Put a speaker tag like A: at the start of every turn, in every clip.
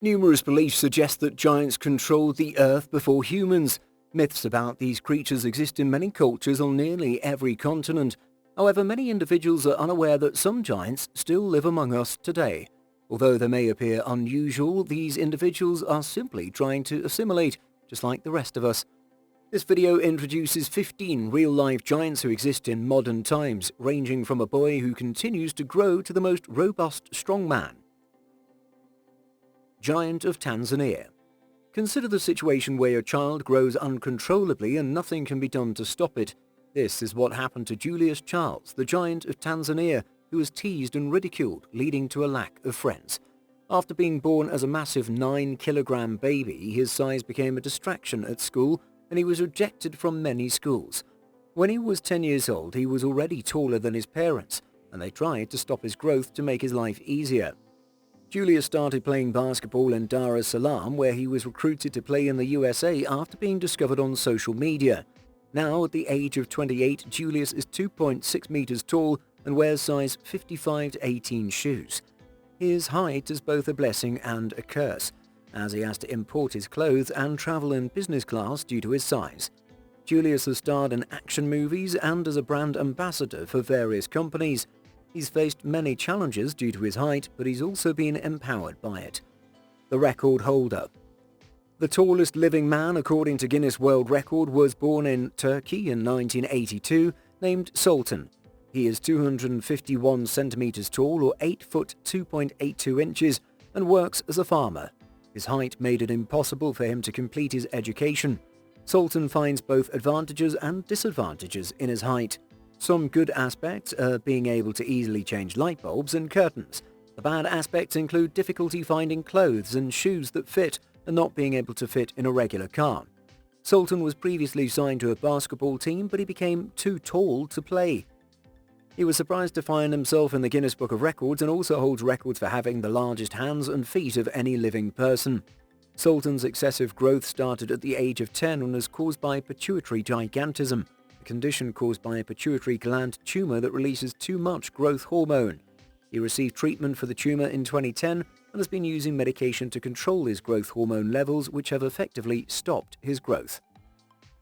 A: Numerous beliefs suggest that giants controlled the earth before humans. Myths about these creatures exist in many cultures on nearly every continent. However, many individuals are unaware that some giants still live among us today. Although they may appear unusual, these individuals are simply trying to assimilate, just like the rest of us. This video introduces 15 real-life giants who exist in modern times, ranging from a boy who continues to grow to the most robust strongman. Giant of Tanzania. Consider the situation where your child grows uncontrollably and nothing can be done to stop it. This is what happened to Julius Charles, the Giant of Tanzania, who was teased and ridiculed, leading to a lack of friends. After being born as a massive 9-kilogram baby, his size became a distraction at school and he was rejected from many schools. When he was 10 years old, he was already taller than his parents, and they tried to stop his growth to make his life easier. Julius started playing basketball in Dar es Salaam, where he was recruited to play in the USA after being discovered on social media. Now, at the age of 28, Julius is 2.6 meters tall and wears size 55 to 18 shoes. His height is both a blessing and a curse, as he has to import his clothes and travel in business class due to his size. Julius has starred in action movies and as a brand ambassador for various companies. He's faced many challenges due to his height, but he's also been empowered by it. The record holder. The tallest living man, according to Guinness World Record, was born in Turkey in 1982, named Sultan. He is 251 centimeters tall, or 8 foot 2.82 inches, and works as a farmer. His height made it impossible for him to complete his education. Sultan finds both advantages and disadvantages in his height. Some good aspects are being able to easily change light bulbs and curtains. The bad aspects include difficulty finding clothes and shoes that fit and not being able to fit in a regular car. Sultan was previously signed to a basketball team, but he became too tall to play. He was surprised to find himself in the Guinness Book of Records and also holds records for having the largest hands and feet of any living person. Sultan's excessive growth started at the age of 10 and was caused by pituitary gigantism, a condition caused by a pituitary gland tumor that releases too much growth hormone. He received treatment for the tumor in 2010 and has been using medication to control his growth hormone levels, which have effectively stopped his growth.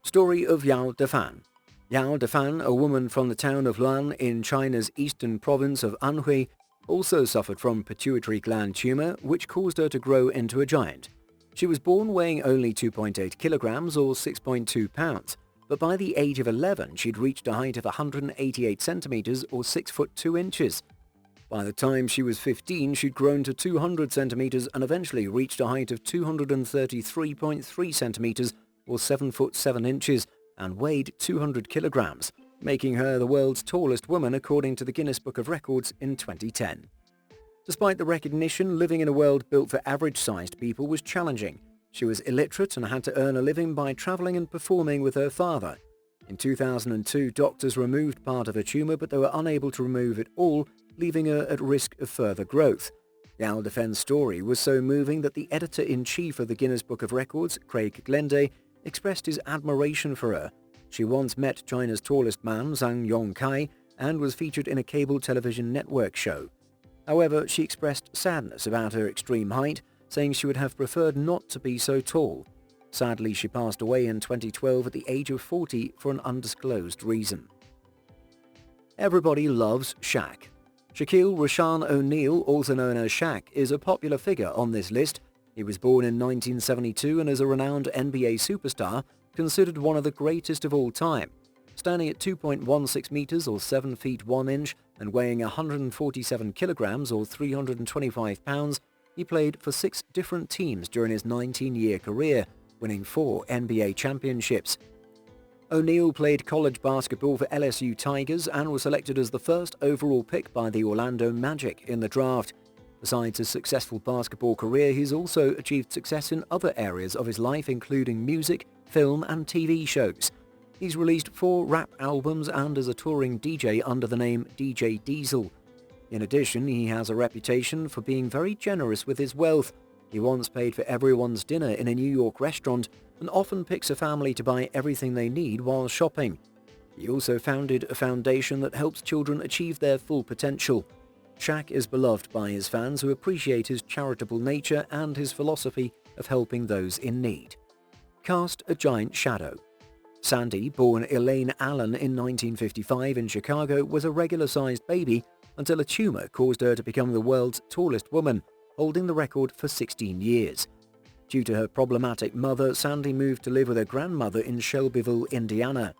A: Story of Yao Defan. Yao Defan, a woman from the town of Luan in China's eastern province of Anhui, also suffered from pituitary gland tumor, which caused her to grow into a giant. She was born weighing only 2.8 kilograms or 6.2 pounds, but by the age of 11 she'd reached a height of 188 centimeters or 6 foot 2 inches. By the time she was 15, she'd grown to 200 centimeters and eventually reached a height of 233.3 centimeters or 7 foot 7 inches and weighed 200 kilograms, making her the world's tallest woman according to the Guinness Book of Records in 2010. Despite the recognition, living in a world built for average-sized people was challenging. She was illiterate and had to earn a living by traveling and performing with her father. In 2002, doctors removed part of her tumor, but they were unable to remove it all, leaving her at risk of further growth. Yao Defen's story was so moving that the editor-in-chief of the Guinness Book of Records, Craig Glende, expressed his admiration for her. She once met China's tallest man, Zhang Yongkai, and was featured in a cable television network show. However, she expressed sadness about her extreme height, saying she would have preferred not to be so tall. Sadly, she passed away in 2012 at the age of 40 for an undisclosed reason. Everybody loves Shaq. Shaquille Rashan O'Neal, also known as Shaq, is a popular figure on this list. He was born in 1972 and is a renowned NBA superstar, considered one of the greatest of all time. Standing at 2.16 meters or 7 feet 1 inch and weighing 147 kilograms or 325 pounds, he played for 6 different teams during his 19-year career, winning 4 NBA championships. O'Neal played college basketball for LSU Tigers and was selected as the first overall pick by the Orlando Magic in the draft. Besides his successful basketball career, he's also achieved success in other areas of his life, including music, film, and TV shows. He's released 4 rap albums and is a touring DJ under the name DJ Diesel. In addition, he has a reputation for being very generous with his wealth. He once paid for everyone's dinner in a New York restaurant and often picks a family to buy everything they need while shopping. He also founded a foundation that helps children achieve their full potential. Shaq is beloved by his fans who appreciate his charitable nature and his philosophy of helping those in need. Cast a giant shadow. Sandy, born Elaine Allen in 1955 in Chicago, was a regular-sized baby until a tumor caused her to become the world's tallest woman, holding the record for 16 years. Due to her problematic mother, Sandy moved to live with her grandmother in Shelbyville, Indiana.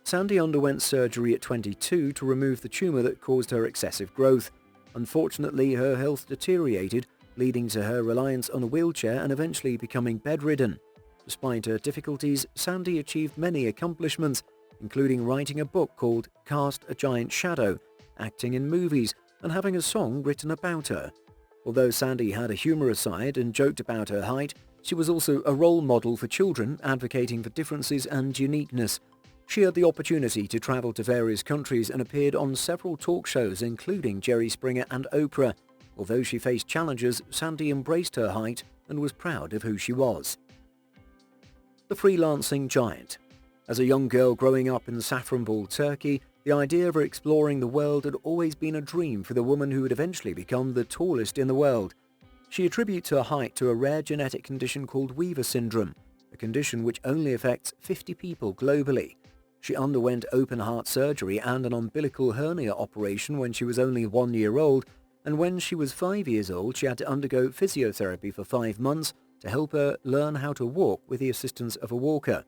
A: Sandy underwent surgery at 22 to remove the tumor that caused her excessive growth. Unfortunately, her health deteriorated, leading to her reliance on a wheelchair and eventually becoming bedridden. Despite her difficulties, Sandy achieved many accomplishments, including writing a book called Cast a Giant Shadow, acting in movies, and having a song written about her. Although Sandy had a humorous side and joked about her height, she was also a role model for children, advocating for differences and uniqueness. She had the opportunity to travel to various countries and appeared on several talk shows, including Jerry Springer and Oprah. Although she faced challenges, Sandy embraced her height and was proud of who she was. The Freelancing Giant. As a young girl growing up in Safranbolu, Turkey, the idea of exploring the world had always been a dream for the woman who would eventually become the tallest in the world. She attributes her height to a rare genetic condition called Weaver syndrome, a condition which only affects 50 people globally. She underwent open-heart surgery and an umbilical hernia operation when she was only 1 year old, and when she was 5 years old she had to undergo physiotherapy for 5 months to help her learn how to walk with the assistance of a walker.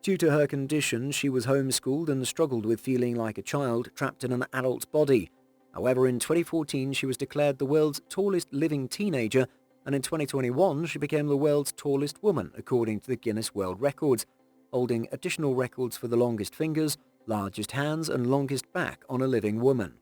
A: Due to her condition, she was homeschooled and struggled with feeling like a child trapped in an adult's body. However, in 2014 she was declared the world's tallest living teenager, and in 2021 she became the world's tallest woman according to the Guinness World Records, holding additional records for the longest fingers, largest hands and longest back on a living woman.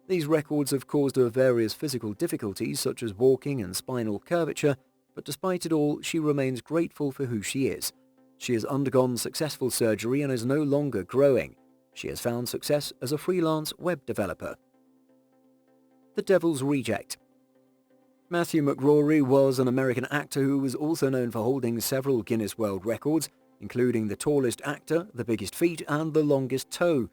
A: These records have caused her various physical difficulties such as walking and spinal curvature, but despite it all, she remains grateful for who she is. She has undergone successful surgery and is no longer growing. She has found success as a freelance web developer. The Devil's Reject. Matthew McRory was an American actor who was also known for holding several Guinness World Records, including the tallest actor, the biggest feet, and the longest toe.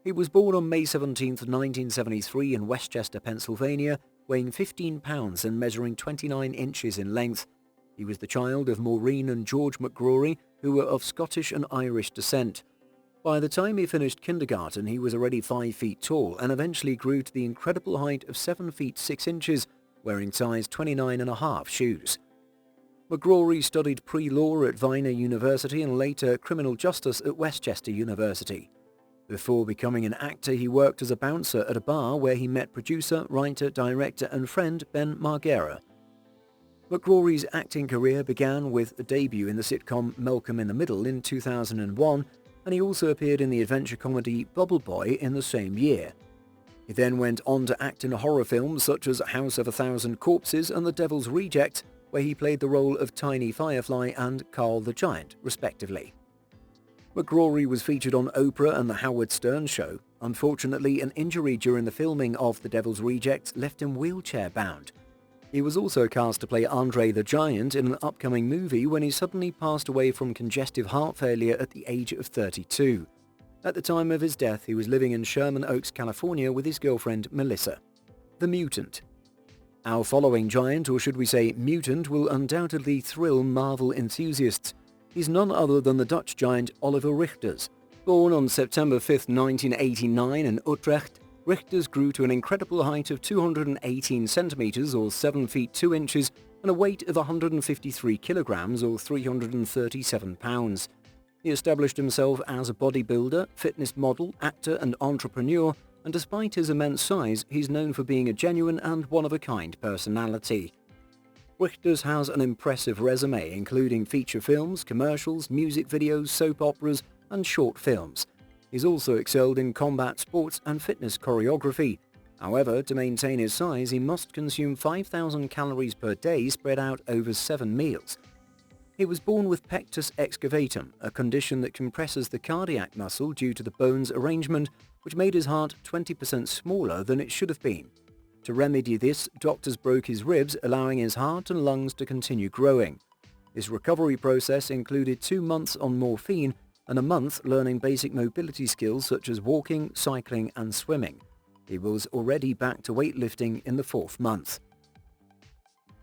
A: He was born on May 17, 1973 in Westchester, Pennsylvania, weighing 15 pounds and measuring 29 inches in length. He was the child of Maureen and George McRory, who were of Scottish and Irish descent. By the time he finished kindergarten, he was already 5 feet tall and eventually grew to the incredible height of 7 feet 6 inches, wearing size 29.5 shoes. McRory studied pre-law at Viner University and later criminal justice at Westchester University. Before becoming an actor, he worked as a bouncer at a bar where he met producer, writer, director and friend Ben Margera. McRory's acting career began with a debut in the sitcom Malcolm in the Middle in 2001, and he also appeared in the adventure comedy Bubble Boy in the same year. He then went on to act in horror films such as House of a Thousand Corpses and The Devil's Reject, where he played the role of Tiny Firefly and Carl the Giant, respectively. McRory was featured on Oprah and The Howard Stern Show. Unfortunately, an injury during the filming of The Devil's Reject left him wheelchair-bound. He was also cast to play Andre the Giant in an upcoming movie when he suddenly passed away from congestive heart failure at the age of 32. At the time of his death, he was living in Sherman Oaks, California with his girlfriend Melissa. The Mutant. Our following giant, or should we say mutant, will undoubtedly thrill Marvel enthusiasts. He's none other than the Dutch giant Oliver Richters. Born on September 5, 1989 in Utrecht, Richters grew to an incredible height of 218 centimeters or 7 feet 2 inches and a weight of 153 kilograms or 337 pounds. He established himself as a bodybuilder, fitness model, actor and entrepreneur, and despite his immense size, he's known for being a genuine and one-of-a-kind personality. Richters has an impressive resume including feature films, commercials, music videos, soap operas and short films. He's also excelled in combat sports and fitness choreography. However, to maintain his size, he must consume 5,000 calories per day spread out over 7 meals. He was born with pectus excavatum, a condition that compresses the cardiac muscle due to the bone's arrangement, which made his heart 20% smaller than it should have been. To remedy this, doctors broke his ribs, allowing his heart and lungs to continue growing. His recovery process included 2 months on morphine and a month learning basic mobility skills such as walking, cycling and swimming. He was already back to weightlifting in the 4th month.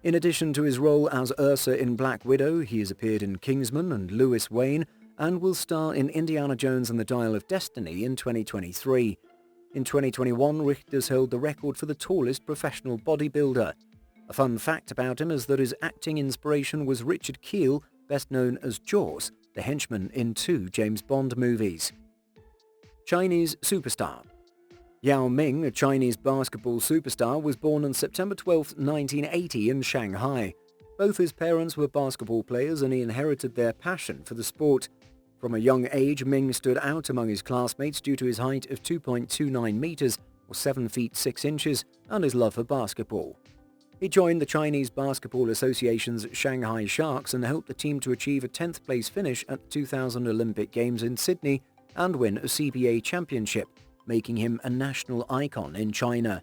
A: In addition to his role as Ursa in Black Widow, he has appeared in Kingsman and Lewis Wayne and will star in Indiana Jones and the Dial of Destiny in 2023. In 2021, Richters held the record for the tallest professional bodybuilder. A fun fact about him is that his acting inspiration was Richard Kiel, best known as Jaws, the henchman in 2 James Bond movies. Chinese superstar. Yao Ming, a Chinese basketball superstar, was born on September 12, 1980 in Shanghai. Both his parents were basketball players and he inherited their passion for the sport. From a young age, Ming stood out among his classmates due to his height of 2.29 meters or 7 feet 6 inches and his love for basketball. He joined the Chinese Basketball Association's Shanghai Sharks and helped the team to achieve a 10th place finish at the 2000 Olympic Games in Sydney and win a CBA championship, making him a national icon in China.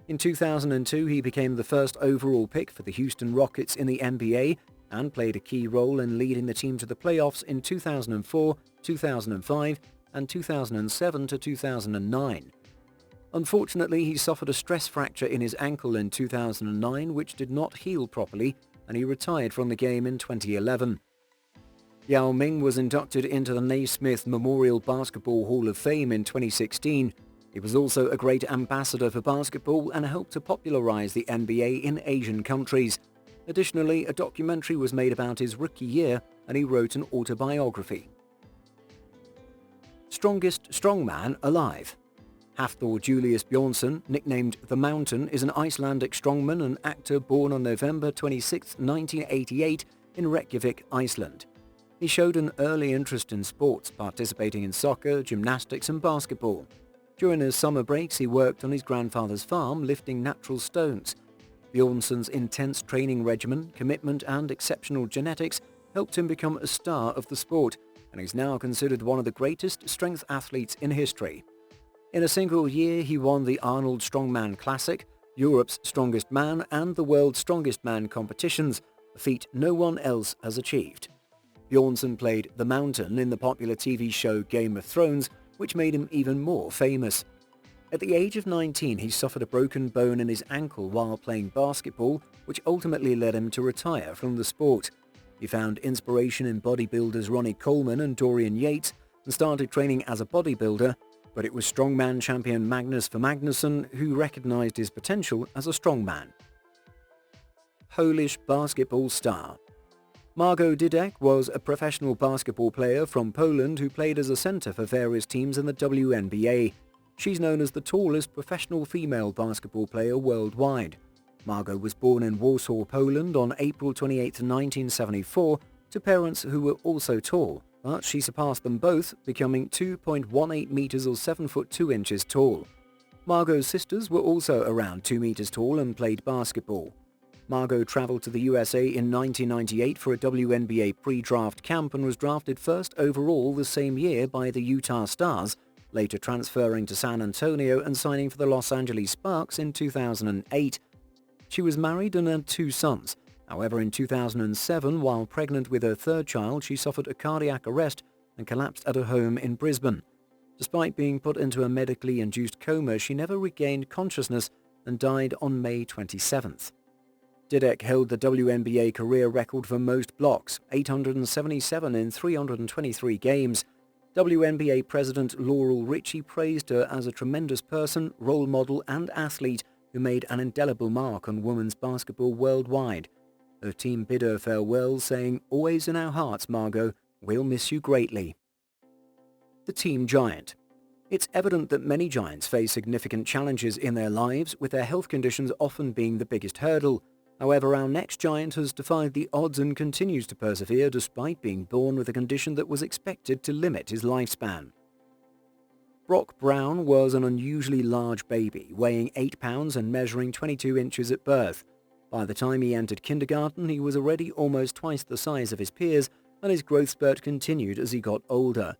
A: In 2002, he became the first overall pick for the Houston Rockets in the NBA and played a key role in leading the team to the playoffs in 2004, 2005, and 2007 to 2009. Unfortunately, he suffered a stress fracture in his ankle in 2009, which did not heal properly, and he retired from the game in 2011. Yao Ming was inducted into the Naismith Memorial Basketball Hall of Fame in 2016. He was also a great ambassador for basketball and helped to popularize the NBA in Asian countries. Additionally, a documentary was made about his rookie year and he wrote an autobiography. Strongest strongman alive. Hafthor Julius Bjornsson, nicknamed The Mountain, is an Icelandic strongman and actor born on November 26, 1988 in Reykjavik, Iceland. He showed an early interest in sports, participating in soccer, gymnastics and basketball. During his summer breaks, he worked on his grandfather's farm lifting natural stones. Bjornsson's intense training regimen, commitment and exceptional genetics helped him become a star of the sport, and he's now considered one of the greatest strength athletes in history. In a single year, he won the Arnold Strongman Classic, Europe's Strongest Man and the World's Strongest Man competitions, a feat no one else has achieved. Bjornsson played The Mountain in the popular TV show Game of Thrones, which made him even more famous. At the age of 19, he suffered a broken bone in his ankle while playing basketball, which ultimately led him to retire from the sport. He found inspiration in bodybuilders Ronnie Coleman and Dorian Yates and started training as a bodybuilder, but it was strongman champion Magnus Magnusson who recognized his potential as a strongman. Polish basketball star. Margot Didek was a professional basketball player from Poland who played as a center for various teams in the WNBA. She's known as the tallest professional female basketball player worldwide. Margot was born in Warsaw, Poland on April 28, 1974, to parents who were also tall, but she surpassed them both, becoming 2.18 meters or 7 foot 2 inches tall. Margot's sisters were also around 2 meters tall and played basketball. Margot traveled to the USA in 1998 for a WNBA pre-draft camp and was drafted first overall the same year by the Utah Stars, later transferring to San Antonio and signing for the Los Angeles Sparks in 2008. She was married and had 2 sons. However, in 2007, while pregnant with her 3rd child, she suffered a cardiac arrest and collapsed at her home in Brisbane. Despite being put into a medically induced coma, she never regained consciousness and died on May 27th. Didek held the WNBA career record for most blocks, 877 in 323 games. WNBA President Laurel Richie praised her as a tremendous person, role model and athlete who made an indelible mark on women's basketball worldwide. Her team bid her farewell, saying, "Always in our hearts, Margot. We'll miss you greatly." The Team Giant. It's evident that many Giants face significant challenges in their lives, with their health conditions often being the biggest hurdle. However, our next Giant has defied the odds and continues to persevere despite being born with a condition that was expected to limit his lifespan. Brock Brown was an unusually large baby, weighing 8 pounds and measuring 22 inches at birth. By the time he entered kindergarten, he was already almost twice the size of his peers, and his growth spurt continued as he got older.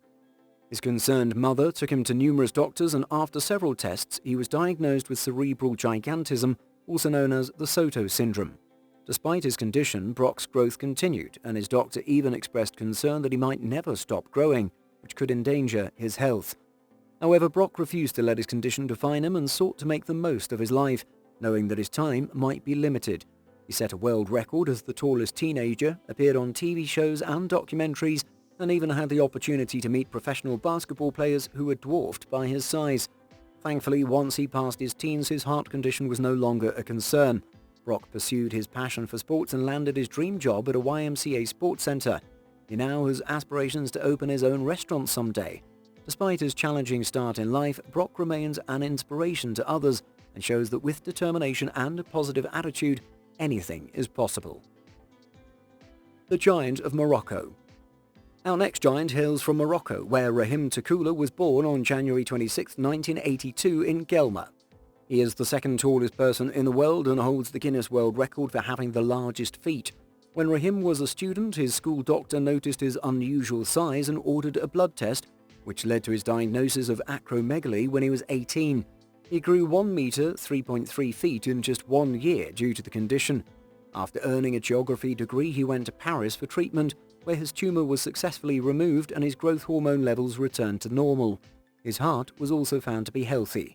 A: His concerned mother took him to numerous doctors, and after several tests, he was diagnosed with cerebral gigantism, also known as the Soto syndrome. Despite his condition, Brock's growth continued, and his doctor even expressed concern that he might never stop growing, which could endanger his health. However, Brock refused to let his condition define him and sought to make the most of his life, knowing that his time might be limited. He set a world record as the tallest teenager, appeared on TV shows and documentaries, and even had the opportunity to meet professional basketball players who were dwarfed by his size. Thankfully, once he passed his teens, his heart condition was no longer a concern. Brock pursued his passion for sports and landed his dream job at a YMCA sports center. He now has aspirations to open his own restaurant someday. Despite his challenging start in life, Brock remains an inspiration to others and shows that with determination and a positive attitude, anything is possible. The Giant of Morocco. Our next giant hails from Morocco, where Rahim Takula was born on January 26, 1982 in Gelma. He is the second tallest person in the world and holds the Guinness World Record for having the largest feet. When Rahim was a student, his school doctor noticed his unusual size and ordered a blood test, which led to his diagnosis of acromegaly when he was 18. He grew 1 meter (3.3 feet) in just 1 year due to the condition. After earning a geography degree, he went to Paris for treatment, where his tumor was successfully removed and his growth hormone levels returned to normal. His heart was also found to be healthy.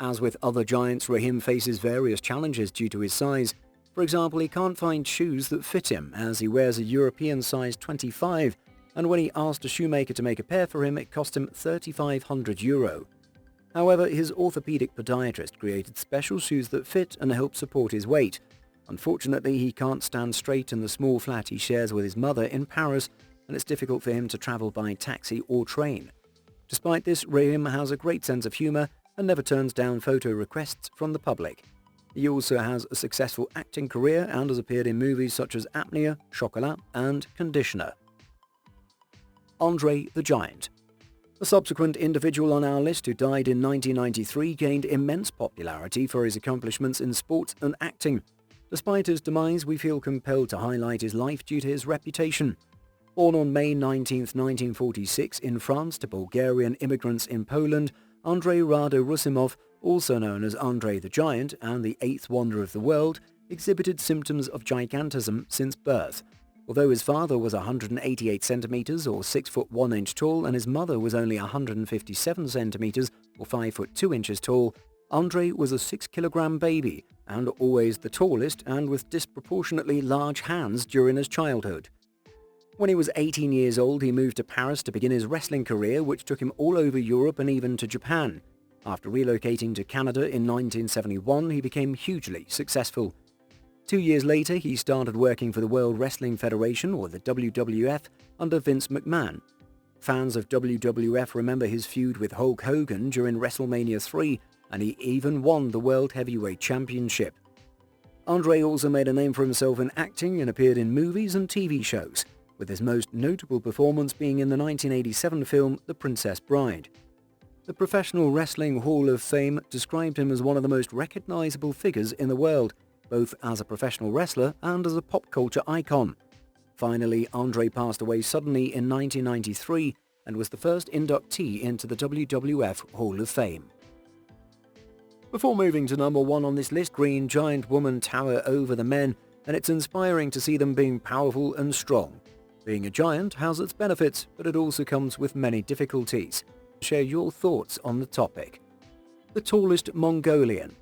A: As with other giants, Rahim faces various challenges due to his size. For example, he can't find shoes that fit him, as he wears a European size 25, and when he asked a shoemaker to make a pair for him, it cost him €3,500. However, his orthopedic podiatrist created special shoes that fit and help support his weight. Unfortunately, he can't stand straight in the small flat he shares with his mother in Paris, and it's difficult for him to travel by taxi or train. Despite this, Rahim has a great sense of humor and never turns down photo requests from the public. He also has a successful acting career and has appeared in movies such as Apnea, Chocolat, and Conditioner. Andre the Giant. A subsequent individual on our list who died in 1993 gained immense popularity for his accomplishments in sports and acting. Despite his demise, we feel compelled to highlight his life due to his reputation. Born on May 19, 1946 in France to Bulgarian immigrants in Poland, Andrei Radorusimov, also known as Andre the Giant and the eighth wonder of the world, exhibited symptoms of gigantism since birth. Although his father was 188 centimeters or 6 foot 1 inch tall and his mother was only 157 centimeters or 5 foot 2 inches tall, Andre was a 6-kilogram baby and always the tallest and with disproportionately large hands during his childhood. When he was 18 years old, he moved to Paris to begin his wrestling career, which took him all over Europe and even to Japan. After relocating to Canada in 1971, he became hugely successful. 2 years later, he started working for the World Wrestling Federation, or the WWF, under Vince McMahon. Fans of WWF remember his feud with Hulk Hogan during WrestleMania 3, and he even won the World Heavyweight Championship. Andre also made a name for himself in acting and appeared in movies and TV shows, with his most notable performance being in the 1987 film The Princess Bride. The Professional Wrestling Hall of Fame described him as one of the most recognizable figures in the world, both as a professional wrestler and as a pop culture icon. Finally, Andre passed away suddenly in 1993 and was the first inductee into the WWF Hall of Fame. Before moving to number 1 on this list, Green Giant women tower over the men, and it's inspiring to see them being powerful and strong. Being a giant has its benefits, but it also comes with many difficulties. Share your thoughts on the topic. The Tallest Mongolian.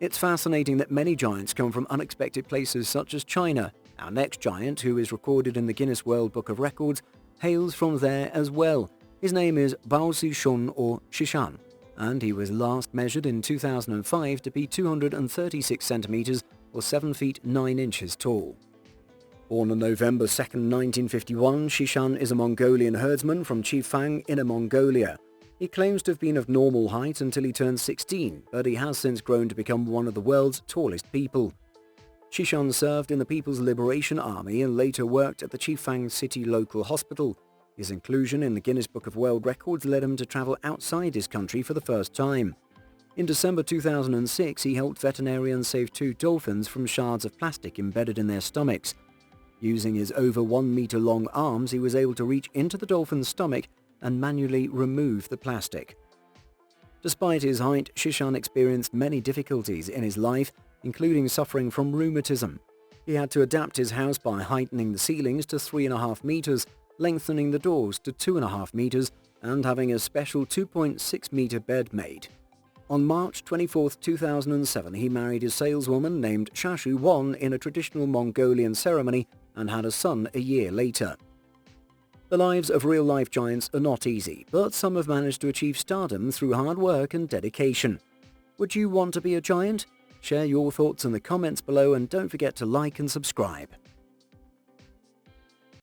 A: It's fascinating that many giants come from unexpected places such as China. Our next giant, who is recorded in the Guinness World Book of Records, hails from there as well. His name is Bao Shun or Shishan, and he was last measured in 2005 to be 236 centimeters or 7 feet 9 inches tall. Born on November 2, 1951, Shishan is a Mongolian herdsman from Chifang, Inner Mongolia. He claims to have been of normal height until he turned 16, but he has since grown to become one of the world's tallest people. Shishan served in the People's Liberation Army and later worked at the Chifang City Local Hospital. His inclusion in the Guinness Book of World Records led him to travel outside his country for the first time. In December 2006, he helped veterinarians save 2 dolphins from shards of plastic embedded in their stomachs. Using his over 1 meter long arms, he was able to reach into the dolphin's stomach and manually remove the plastic. Despite his height, Shishan experienced many difficulties in his life, including suffering from rheumatism. He had to adapt his house by heightening the ceilings to 3.5 meters, lengthening the doors to 2.5 meters, and having a special 2.6-meter bed made. On March 24, 2007, he married a saleswoman named Shashu Won in a traditional Mongolian ceremony and had a son a year later. The lives of real-life giants are not easy, but some have managed to achieve stardom through hard work and dedication. Would you want to be a giant? Share your thoughts in the comments below and don't forget to like and subscribe.